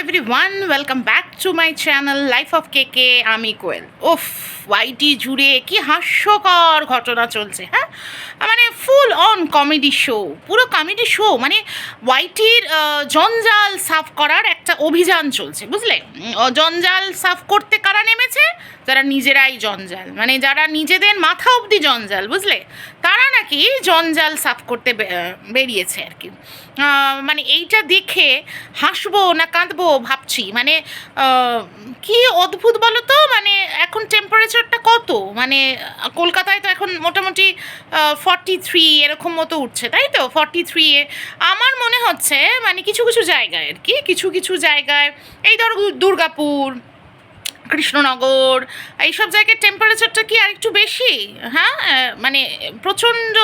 Everyone, welcome back to my channel life of কেকে। আমি কোয়েল। ওফ, ওয়াইটি জুড়ে কি হাস্যকর ঘটনা চলছে। হ্যাঁ, মানে ফুল অন কমেডি শো, পুরো কমেডি শো। মানে ওয়াইটির জঞ্জাল সাফ করার একটা অভিযান চলছে, বুঝলে? জঞ্জাল সাফ করতে কারা নেমেছে? যারা নিজেরাই জঞ্জাল, মানে যারা নিজেদের মাথা অবধি জঞ্জাল, বুঝলে? তারা নাকি জঞ্জাল সাফ করতে বেরিয়েছে আর কি। মানে এইটা দেখে হাসবো না কাঁদবো ভাবছি। মানে কি অদ্ভুত বলো তো। মানে এখন টেম্পারেচারটা কত? মানে কলকাতায় তো এখন মোটামুটি 43 এরকম মতো উঠছে, তাই তো? 43 আমার মনে হচ্ছে মানে কিছু কিছু জায়গায় আর কি, কিছু কিছু জায়গায় এই ধরো দুর্গাপুর, কৃষ্ণনগর, এইসব জায়গায় টেম্পারেচারটা কি আর একটু বেশি? হ্যাঁ, মানে প্রচণ্ড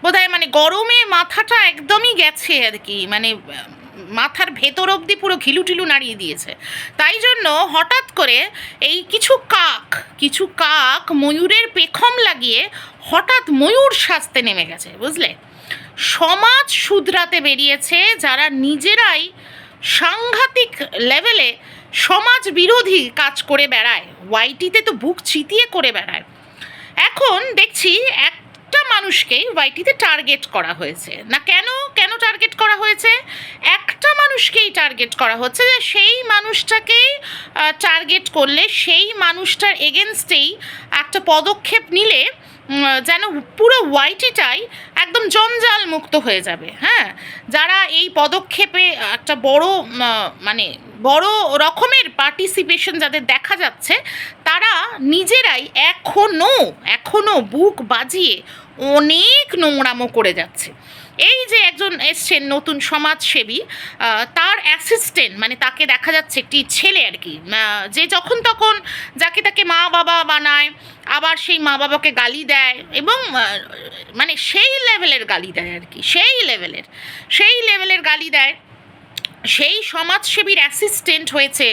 বোধহয়, মানে গরমে মাথাটা একদমই গেছে আর কি। মানে মাথার ভেতর অবধি পুরো ঘিলুটিলু নাড়িয়ে দিয়েছে। তাই জন্য হঠাৎ করে এই কিছু কাক ময়ূরের পেখম লাগিয়ে হঠাৎ ময়ূর সাজতে নেমে গেছে, বুঝলে? সমাজ শুধরাতে বেরিয়েছে যারা নিজেরাই সাংঘাতিক লেভেলে সমাজ বিরোধী কাজ করে বেড়ায়। ওয়াইটিতে তো বুক চিতিয়ে করে বেড়ায়। এখন দেখছি একটা মানুষকেই ওয়াইটিতে টার্গেট করা হয়েছে না। কেন কেন টার্গেট করা হয়েছে? একটা মানুষকেই টার্গেট করা হচ্ছে, যে সেই মানুষটাকেই টার্গেট করলে সেই মানুষটার এগেনস্টেই একটা পদক্ষেপ নিলে যেন পুরো ওয়াইটিটাই একদম জঞ্জাল মুক্ত হয়ে যাবে। হ্যাঁ, যারা এই পদক্ষেপে একটা মানে বড় রকমের পার্টিসিপেশন যাদের দেখা যাচ্ছে, তারা নিজেরাই এখনো বুক বাজিয়ে অনেক নোংরামো করে যাচ্ছে। এই যে একজন এসছেন নতুন সমাজসেবী, তার অ্যাসিস্ট্যান্ট, মানে তাকে দেখা যাচ্ছে একটি ছেলে আর কি, যে যখন তখন যাকে তাকে মা বাবা বানায়, আবার সেই মা বাবাকে গালি দেয়, এবং মানে সেই লেভেলের গালি দেয় আর কি, সেই লেভেলের গালি দেয়। সেই সমাজসেবীর অ্যাসিস্ট্যান্ট হয়েছে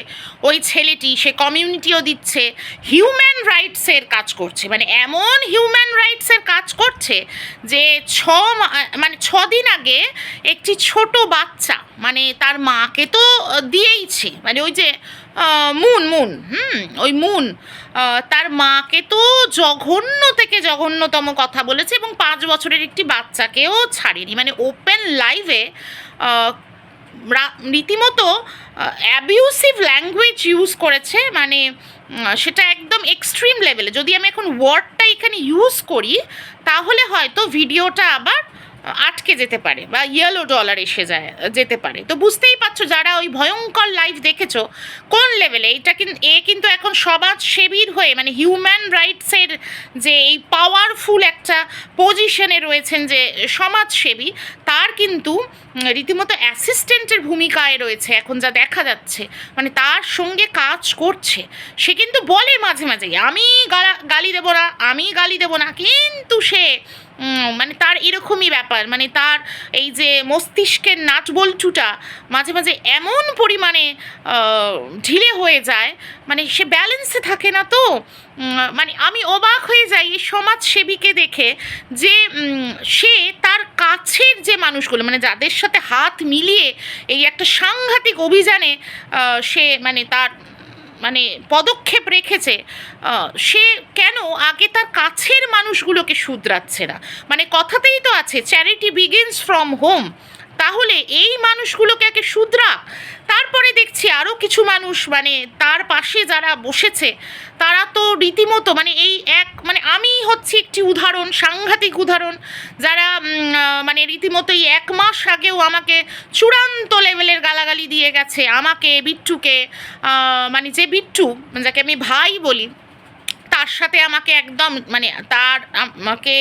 ওই ছেলেটি। সে কমিউনিটিও দিচ্ছে, হিউম্যান রাইটসের কাজ করছে। মানে এমন হিউম্যান রাইটসের কাজ করছে যে 6 দিন আগে একটি ছোট বাচ্চা, মানে তার মাকে তো দিয়েইছে, মানে ওই যে মুন তার মাকে তো জঘন্য থেকে জঘন্যতম কথা বলেছে, এবং 5 বছরের একটি বাচ্চাকেও ছাড়েনি। মানে ওপেন লাইভে রীতিমতো অ্যাবিউসিভ ল্যাঙ্গুয়েজ ইউজ করেছে। মানে সেটা একদম এক্সট্রিম লেভেলে। যদি আমি এখন ওয়ার্ডটা এখানে ইউজ করি তাহলে হয়তো ভিডিওটা আবার আটকে যেতে পারে বা ইয়েলো ডলার এসে যেতে পারে। তো বুঝতেই পারছো যারা ওই ভয়ঙ্কর লাইভ দেখেছো কোন লেভেলে। কিন্তু এখন সমাজসেবীর হয়ে, মানে হিউম্যান রাইটসের যে এই পাওয়ারফুল একটা পজিশনে রয়েছেন যে সমাজসেবী, তার কিন্তু রীতিমতো অ্যাসিস্ট্যান্টের ভূমিকায় রয়েছে এখন যা দেখা যাচ্ছে। মানে তার সঙ্গে কাজ করছে। সে কিন্তু বলে মাঝে মাঝে আমি গালি দেবো না, কিন্তু সে মানে তার এরকমই ব্যাপার। মানে তার এই যে মস্তিষ্কের নাটবল্টুটা মাঝে মাঝে এমন পরিমাণে ঢিলে হয়ে যায়, মানে সে ব্যালেন্সে থাকে না। তো মানে আমি অবাক হয়ে যাই এই সমাজসেবীকে দেখে, যে সে তার কাছের যে মানুষগুলো, মানে যাদের সাথে হাত মিলিয়ে এই একটা সাংঘাতিক অভিযানে সে মানে তার মানে পদক্ষেপ রেখেছে, সে কেন আগে তার কাছের মানুষগুলোকে শুধরাচ্ছে না? মানে কথাতেই তো আছে চ্যারিটি বিগিনস ফ্রম হোম। তাহলে এই মানুষগুলোকে আগে শুধরাক, তারপরে দেখছি আরও কিছু মানুষ, মানে তার পাশে যারা বসেছে তারা তো রীতিমতো মানে মানে আমি হচ্ছি একটি উদাহরণ, সাংঘাতিক উদাহরণ, যারা মানে রীতিমতো এই 1 মাস আগেও আমাকে চূড়ান্ত লেভেলের গালাগালি দিয়ে গেছে, আমাকে, বিট্টুকে। মানে যে বিট্টু, যাকে আমি ভাই বলি, তার সাথে আমাকে একদম মানে আমাকে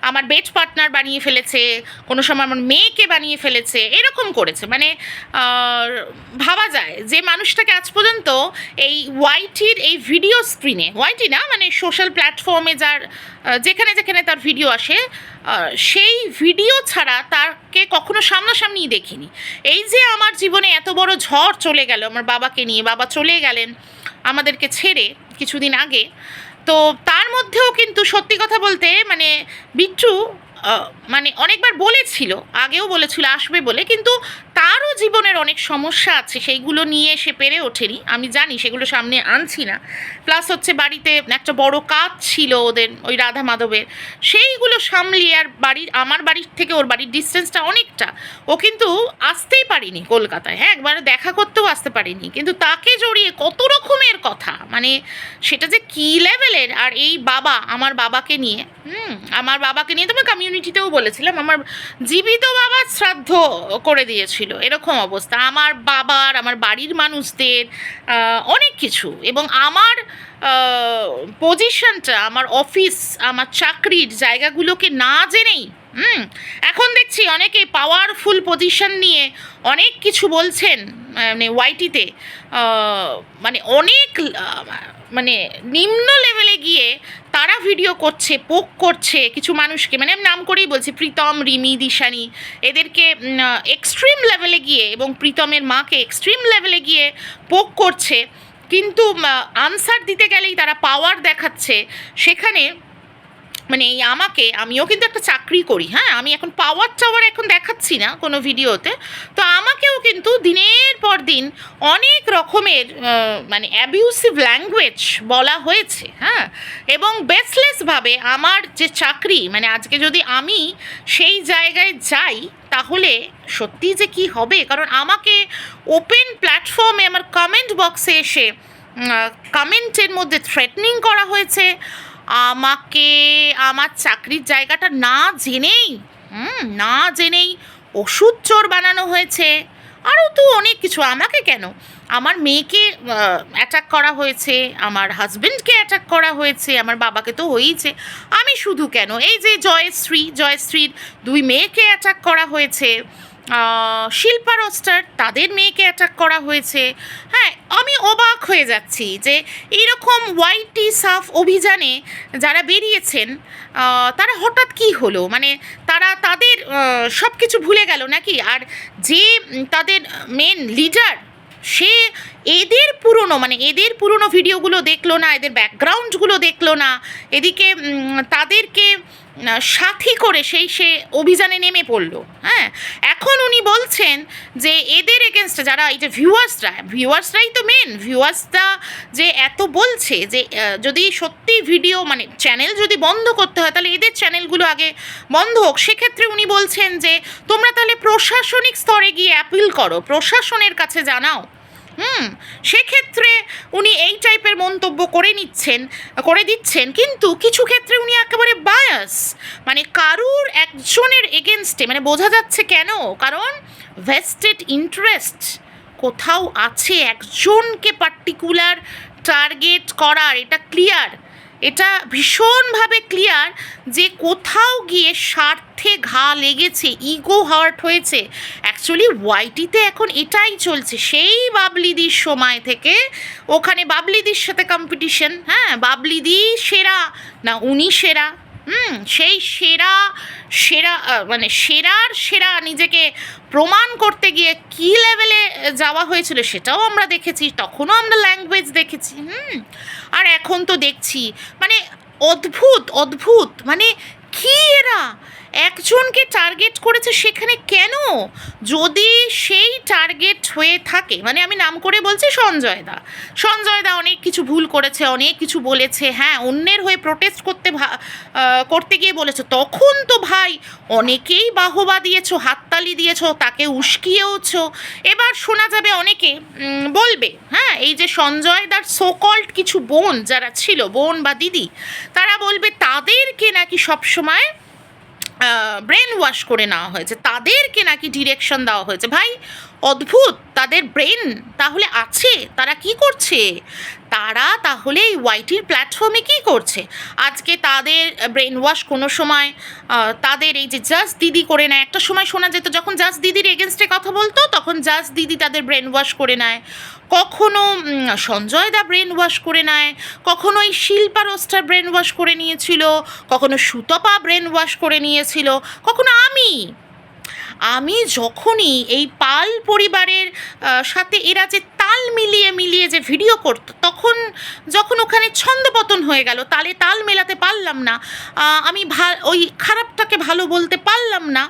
আমার বেড পার্টনার বানিয়ে ফেলেছে, কোনো সময় আমার মেয়েকে বানিয়ে ফেলেছে, এরকম করেছে। মানে ভাবা যায় যে মানুষটাকে আজ পর্যন্ত এই ওয়াইটির এই ভিডিও স্ক্রিনে, ওয়াইটি না মানে সোশ্যাল প্ল্যাটফর্মে যেখানে যেখানে তার ভিডিও আসে, সেই ভিডিও ছাড়া তাকে কখনো সামনাসামনিই দেখিনি। এই যে আমার জীবনে এত বড় ঝড় চলে গেল আমার বাবাকে নিয়ে, বাবা চলে গেলেন আমাদেরকে ছেড়ে কিছুদিন আগে, তো তার মধ্যেও কিন্তু সত্যি কথা বলতে মানে বিট্টু মানে অনেকবার বলেছিল, আগেও বলেছিল আসবে বলে, কিন্তু তারও জীবনের অনেক সমস্যা আছে, সেইগুলো নিয়ে সে পেরে ওঠেনি। আমি জানি, সেগুলো সামনে আনছি না। প্লাস হচ্ছে বাড়িতে একটা বড় কাজ ছিল ওদের, ওই রাধা মাধবের, সেইগুলো সামলিয়ে, আর আমার বাড়ির থেকে ওর বাড়ির ডিস্টেন্সটা অনেকটা, ও কিন্তু আসতেই পারিনি কলকাতায়। হ্যাঁ, একবার দেখা করতেও আসতে পারিনি, কিন্তু তাকে জড়িয়ে কত রকমের কথা, মানে সেটা যে কী লেভেলের। আর এই বাবা, আমার বাবাকে নিয়ে, আমার বাবাকে নিয়ে তো আমি কমিউনিটিতেও বলেছিলাম, আমার জীবিত বাবা শ্রাদ্ধ করে দিয়েছিল, এরকম অবস্থা আমার বাবার, আমার বাড়ির মানুষদের, অনেক কিছু। এবং আমার পজিশনটা, আমার অফিস, আমার চাকরির জায়গাগুলোকে না জেনেই এখন দেখছি অনেকে পাওয়ারফুল পজিশন নিয়ে অনেক কিছু বলছেন, মানে ওয়াইটিতে, মানে অনেক মানে নিম্ন লেভেলে গিয়ে তারা ভিডিও করছে, পোক করছে কিছু মানুষকে, মানে আমি নাম করেই বলছি, প্রীতম, রিমি, দিশানি, এদেরকে এক্সট্রিম লেভেলে গিয়ে, এবং প্রীতমের মাকে এক্সট্রিম লেভেলে গিয়ে পোক করছে, কিন্তু আনসার দিতে গেলেই তারা পাওয়ার দেখাচ্ছে। সেখানে মানে এই আমিও কিন্তু একটা চাকরি করি, হ্যাঁ, আমি এখন পাওয়ার টাওয়ার এখন দেখাচ্ছি না কোনো ভিডিওতে, তো আমাকেও কিন্তু দিনের পর দিন অনেক রকমের মানে অ্যাবিউসিভ ল্যাঙ্গুয়েজ বলা হয়েছে, হ্যাঁ, এবং বেসলেসভাবে আমার যে চাকরি, মানে আজকে যদি আমি সেই জায়গায় যাই তাহলে সত্যি যে কি হবে, কারণ আমাকে ওপেন প্ল্যাটফর্মে আমার কমেন্ট বক্সে এসে কমেন্টের মধ্যে থ্রেটনিং করা হয়েছে, আমাকে আমার চাকরির জায়গাটা না জেনেই ওষুধ চোর বানানো হয়েছে, আরও তো অনেক কিছু। আমাকে কেন, আমার মেয়েকে অ্যাটাক করা হয়েছে, আমার হাজবেন্ডকে অ্যাটাক করা হয়েছে, আমার বাবাকে তো হয়েইছে, আমি শুধু কেন, এই যে জয়শ্রীর 2 মেয়েকে অ্যাটাক করা হয়েছে, শিল্পা রোস্টার তাদের মেয়েকে অ্যাটাক করা হয়েছে। হ্যাঁ, আমি অবাক হয়ে যাচ্ছি যে এইরকম ওয়াইটি সাফ অভিযানে যারা বেরিয়েছেন, তারা হঠাৎ কি হলো, মানে তারা তাদের সব কিছু ভুলে গেল নাকি? আর যে তাদের মেন লিডার, সে এদের পুরনো ভিডিওগুলো দেখলো না, এদের ব্যাকগ্রাউন্ডগুলো দেখলো না, এদিকে তাদেরকে সাথী করে সে অভিযানে নেমে পড়লো। হ্যাঁ, এখন উনি বলছেন যে এদের এগেনস্টে যারা, এই যে ভিউয়ার্সরাই তো মেন, ভিউয়ার্সরা যে এত বলছে যে যদি সত্যি ভিডিও, মানে চ্যানেল যদি বন্ধ করতে হয় তাহলে এদের চ্যানেলগুলো আগে বন্ধ হোক। সেক্ষেত্রে উনি বলছেন যে তোমরা তাহলে প্রশাসনিক স্তরে গিয়ে অ্যাপিল করো, প্রশাসনের কাছে জানাও। সেক্ষেত্রে উনি এই টাইপের মন্তব্য করে দিচ্ছেন, কিন্তু কিছু ক্ষেত্রে উনি একেবারে বায়াস, মানে কারুর একজনের এগেনস্টে, মানে বোঝা যাচ্ছে কেন, কারণ ভেস্টেড ইন্টারেস্ট কোথাও আছে, একজনকে পার্টিকুলার টার্গেট করার, এটা ক্লিয়ার, এটা ভীষণভাবে ক্লিয়ার যে কোথাও গিয়ে স্বার্থে ঘা লেগেছে, ইগো হার্ট হয়েছে। অ্যাকচুয়ালি ওয়াইটিতে এখন এটাই চলছে, সেই বাবলিদির সময় থেকে ওখানে বাবলিদির সাথে কম্পিটিশন, হ্যাঁ, বাবলিদি সেরা না উনি সেরা, সেই সেরা মানে সেরা নিজেকে প্রমাণ করতে গিয়ে কী লেভেলে যাওয়া হয়েছিল সেটাও আমরা দেখেছি, তখনও আমরা ল্যাঙ্গুয়েজ দেখেছি। আর এখন তো দেখছি মানে অদ্ভুত, মানে কী এরা একজনকে টার্গেট করেছে, সেখানে কেন, যদি সেই টার্গেট হয়ে থাকে, মানে আমি নাম করে বলছি সঞ্জয় দা অনেক কিছু ভুল করেছে, অনেক কিছু বলেছে, হ্যাঁ, অন্যের হয়ে প্রোটেস্ট করতে গিয়ে বলেছে, তখন তো ভাই অনেকেই বাহবা দিয়েছো, হাততালি দিয়েছো, তাকে উস্কিয়েওছো। এবার শোনা যাবে অনেকে বলবে, হ্যাঁ, এই যে সঞ্জয় দার সোকল্ড কিছু বোন যারা ছিল, বোন বা দিদি, তারা বলবে তাদেরকে নাকি সবসময় ব্রেন ওয়াশ করে নেওয়া হয়েছে, তাদেরকে নাকি ডিরেকশন দেওয়া হয়েছে। ভাই অদ্ভুত, তাদের ব্রেন তাহলে আছে, তারা কি করছে, তারা তাহলে এই ওয়াইটির প্ল্যাটফর্মে কী করছে? আজকে তাদের ব্রেন ওয়াশ কোনো সময় তাদের এই যে জাস্ট দিদি করে নেয়, একটা সময় শোনা যেত যখন জাস্ট দিদির এগেনস্টে কথা বলতো তখন জাস্ট দিদি তাদের ব্রেন ওয়াশ করে নেয়, কখনো সঞ্জয় দা ব্রেন ওয়াশ করে নেয়, কখনো এই শিল্পা রোস্টার ব্রেন ওয়াশ করে নিয়েছিল, কখনো সুতপা ব্রেন ওয়াশ করে নিয়েছিল, কখনো আমি যখনই এই পাল পরিবারের সাথে এরা যে তাল মিলিয়ে মিলিয়ে যে ভিডিও করতো, তখন যখন ওখানে ছন্দপতন হয়ে গেল, তালে তাল মেলাতে পারলাম না, আমি ওই খারাপটাকে ভালো বলতে পারলাম না।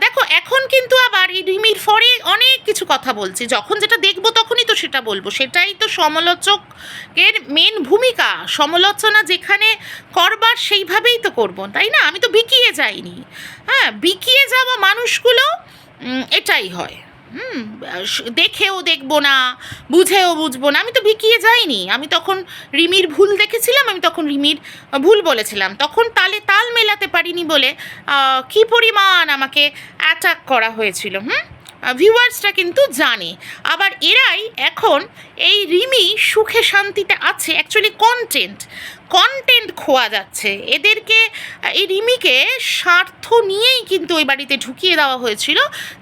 দেখো এখন কিন্তু আবার এই রিমির ফরে অনেক কিছু কথা বলছি, যখন যেটা দেখবো তখনই তো সেটা বলবো, সেটাই তো সমালোচকের মেন ভূমিকা। সমালোচনা যেখানে করবার সেইভাবেই তো করবো, তাই না? আমি তো বিকিয়ে যাইনি। হ্যাঁ, বিকিয়ে যাওয়া মানুষগুলো এটাই হয়। দেখেও দেখবো না, বুঝেও বুঝবো না। আমি তো বিকিয়ে যাইনি। আমি তখন রিমির ভুল দেখেছিলাম, আমি তখন রিমির ভুল বলেছিলাম, তখন তালে তাল মেলাতে পারিনি বলে কী পরিমাণ আমাকে অ্যাটাক করা হয়েছিল। ভিউয়ার্সরা কিন্তু জানে। আবার এরাই এখন এই রিমি সুখে শান্তিতে আছে, অ্যাকচুয়ালি কন্টেন্ট খোয়া যাচ্ছে এদেরকে। এই রিমিকে স্বার্থ নিয়েই কিন্তু ওই বাড়িতে ঢুকিয়ে দেওয়া হয়েছিল,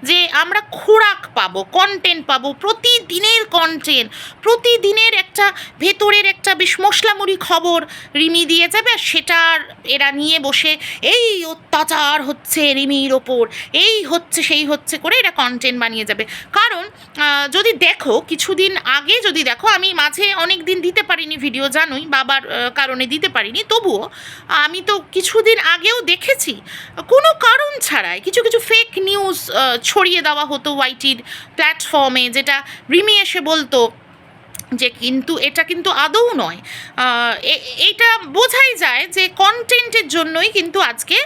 যে আমরা খোরাক পাবো, কন্টেন্ট পাবো, প্রতিদিনের কন্টেন্ট, প্রতিদিনের একটা ভেতরের একটা বেশ মশলামুড়ি খবর রিমি দিয়ে যাবে, আর সেটার এরা নিয়ে বসে এই অত্যাচার হচ্ছে রিমির ওপর, এই হচ্ছে সেই হচ্ছে করে এরা কন্টেন্ট বানিয়ে যাবে। কারণ যদি দেখো, কিছুদিন আগে যদি দেখো, আমি মাঝে অনেক দিন দিতে পারিনি ভিডিও, জানোই বাবার কারণে দিতে পারিনি, তবুও আমি তো কিছুদিন আগেও দেখেছি কোনো কারণ ছাড়াই কিছু কিছু ফেক নিউজ ছড়িয়ে দেওয়া হতো ওয়াইটির প্ল্যাটফর্মে, যেটা রিমি এসে বলতো যে কিন্তু এটা কিন্তু আদৌ নয়। এইটা বোঝাই যায় যে কন্টেন্টের জন্যই কিন্তু আজকে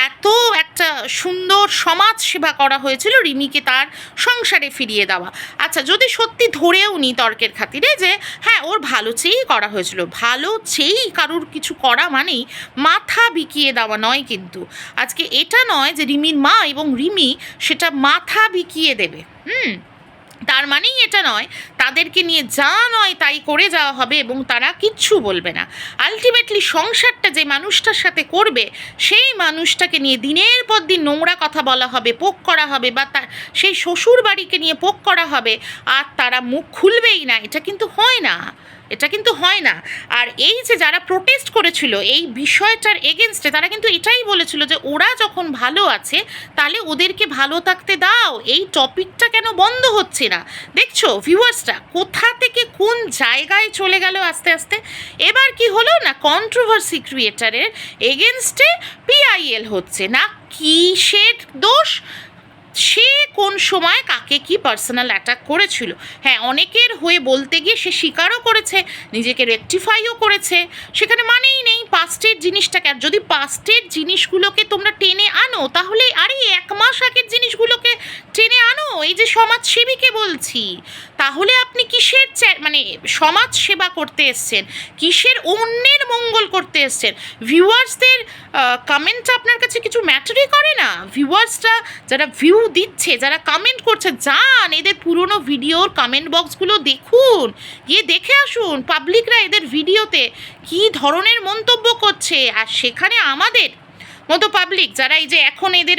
এত একটা সুন্দর সমাজ সেবা করা হয়েছিল রিমিকে তার সংসারে ফিরিয়ে দেওয়া। আচ্ছা, যদি সত্যি ধরেও নি তর্কের খাতিরে যে হ্যাঁ ওর ভালো চেয়েই করা হয়েছিল, ভালো চেয়েই কারুর কিছু করা মানেই মাথা বিকিয়ে দেওয়া নয়। কিন্তু আজকে এটা নয় যে রিমির মা এবং রিমি সেটা মাথা বিকিয়ে দেবে। তার মানেই এটা নয় তাদেরকে নিয়ে যা নয় তাই করে যাওয়া হবে এবং তারা কিচ্ছু বলবে না। আলটিমেটলি সংসারটা যে মানুষটার সাথে করবে, সেই মানুষটাকে নিয়ে দিনের পর দিন নোংরা কথা বলা হবে, পোক করা হবে, বা তার সেই শ্বশুর বাড়িকে নিয়ে পোক করা হবে, আর তারা মুখ খুলবেই না। এটা কিন্তু হয় না, এটা কিন্তু হয় না। আর এই যে যারা প্রোটেস্ট করেছিল এই বিষয়টার এগেনস্টে, তারা কিন্তু এটাই বলেছিল যে ওরা যখন ভালো আছে তাহলে ওদেরকে ভালো থাকতে দাও, এই টপিকটা কেন বন্ধ হচ্ছে না? দেখছো ভিউয়ার্সটা কোথা থেকে কোন জায়গায় চলে গেল আস্তে আস্তে। এবার কি হলো না, কন্ট্রোভার্সি ক্রিয়েটারের এগেনস্টে পিআইএল হচ্ছে না। কিসের দোষ? সে কোন সময় কাকে কি পার্সোনাল অ্যাটাক করেছিল, হ্যাঁ অনেকের হয়ে বলতে গিয়ে সে স্বীকারও করেছে, নিজেকে রেকটিফাইও করেছে, সেখানে মানেই নেই পাস্টের জিনিসটাকে। আর যদি পাস্টের জিনিসগুলোকে তোমরা টেনে আনো, তাহলে আরে 1 মাস আগের জিনিসগুলোকে টেনে আনো। এই যে সমাজসেবীকে বলছি, তাহলে আপনি কিসের মানে সমাজ সেবা করতে এসছেন, কিসের অন্যের মঙ্গল করতে এসছেন? ভিউয়ার্সদের কমেন্টটা আপনার কাছে কিছু ম্যাটারই করে না? ভিউয়ার্সরা যারা ভিউ দিচ্ছে, যারা কমেন্ট করছে, যান এদের পুরনো ভিডিওর কমেন্ট বক্সগুলো দেখুন, গিয়ে দেখে আসুন পাবলিকরা এদের ভিডিওতে কী ধরনের মন্তব্য করছে। আর সেখানে আমাদের মতো পাবলিক যারা এই যে এখন এদের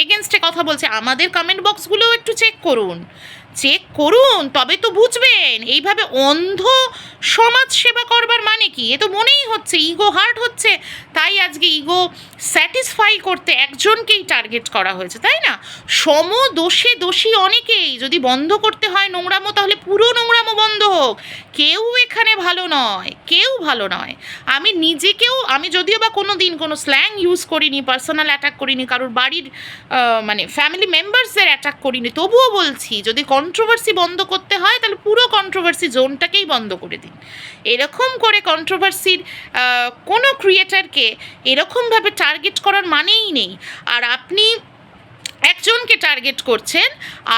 এগেনস্টে কথা বলছে, আমাদের কমেন্ট বক্সগুলোও একটু চেক করুন, তবে তো বুঝবেন এইভাবে অন্ধ সমাজ সেবা করবার মানে কি। এ তো মনেই হচ্ছে ইগো হার্ট হচ্ছে, তাই আজকে ইগো স্যাটিসফাই করতে একজনকেই টার্গেট করা হয়েছে, তাই না? দোষে দোষী অনেকেই। যদি বন্ধ করতে হয় নোংরামো, তাহলে পুরো নোংরামো বন্ধ হোক। কেউ এখানে ভালো নয়, কেউ ভালো নয়। আমি নিজেকেও, আমি যদিও বা কোনো দিন কোনো স্ল্যাং ইউজ করিনি, পার্সোনাল অ্যাটাক করিনি, কারোর বাড়ির মানে ফ্যামিলি মেম্বার্সদের অ্যাটাক করিনি, তবুও বলছি যদি কন্ট্রোভার্সি বন্ধ করতে হয় তাহলে পুরো কন্ট্রোভার্সি জোনটাকেই বন্ধ করে দিন। এরকম করে কন্ট্রোভার্সির কোনো ক্রিয়েটারকে এরকমভাবে টার্গেট করার মানেই নেই। আর আপনি একজনকে টার্গেট করছেন,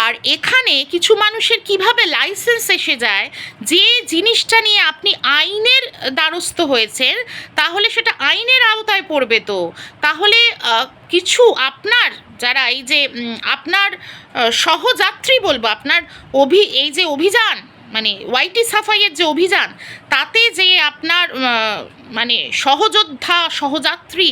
আর এখানে কিছু মানুষের কিভাবে লাইসেন্স এসে যায়, যে জিনিসটা নিয়ে আপনি আইনের দ্বারস্থ হয়েছেন, তাহলে সেটা আইনের আওতায় পড়বে। তো তাহলে কিছু আপনার যারা এই যে আপনার সহযাত্রী বলবো, আপনার এই যে অভিযান, মানে ওয়াইটি সাফাইয়ের যে অভিযান, তাতে যে আপনার মানে সহযোদ্ধা সহযাত্রী,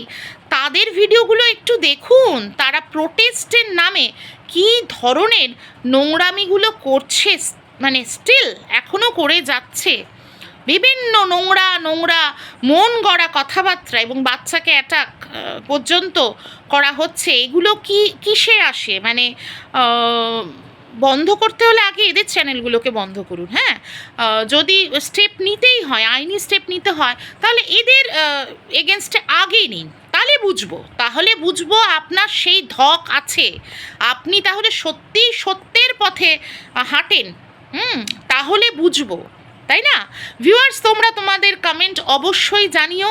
তাদের ভিডিওগুলো একটু দেখুন। তারা প্রোটেস্টের নামে কী ধরনের নোংরামিগুলো করছে, মানে স্টিল এখনও করে যাচ্ছে। বিভিন্ন নোংরা নোংরা মন গড়া কথাবার্তা এবং বাচ্চাকে অ্যাটাক পর্যন্ত করা হচ্ছে, এগুলো কি কিসে আসে? মানে বন্ধ করতে হলে আগে এদের চ্যানেলগুলোকে বন্ধ করুন। হ্যাঁ, যদি স্টেপ নিতেই হয়, আইনি স্টেপ নিতে হয়, তাহলে এদের এগেনস্টে আগেই নিন, তাহলে বুঝবো আপনার সেই ধক আছে, আপনি তাহলে সত্যিই সত্যের পথে হাঁটেন। তাহলে বুঝবো, তাই না? ভিউয়ার্স, তোমরা তোমাদের কমেন্ট অবশ্যই জানিও,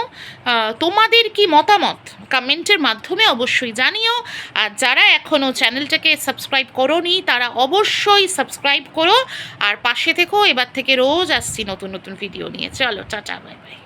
তোমাদের কি মতামত কমেন্টের মাধ্যমে অবশ্যই জানিও। আর যারা এখনও চ্যানেলটাকে সাবস্ক্রাইব করোনি তারা অবশ্যই সাবস্ক্রাইব করো, আর পাশে থেকো। এবার থেকে রোজ আসছি নতুন নতুন ভিডিও নিয়ে। চলো, টাটা, বাই বাই।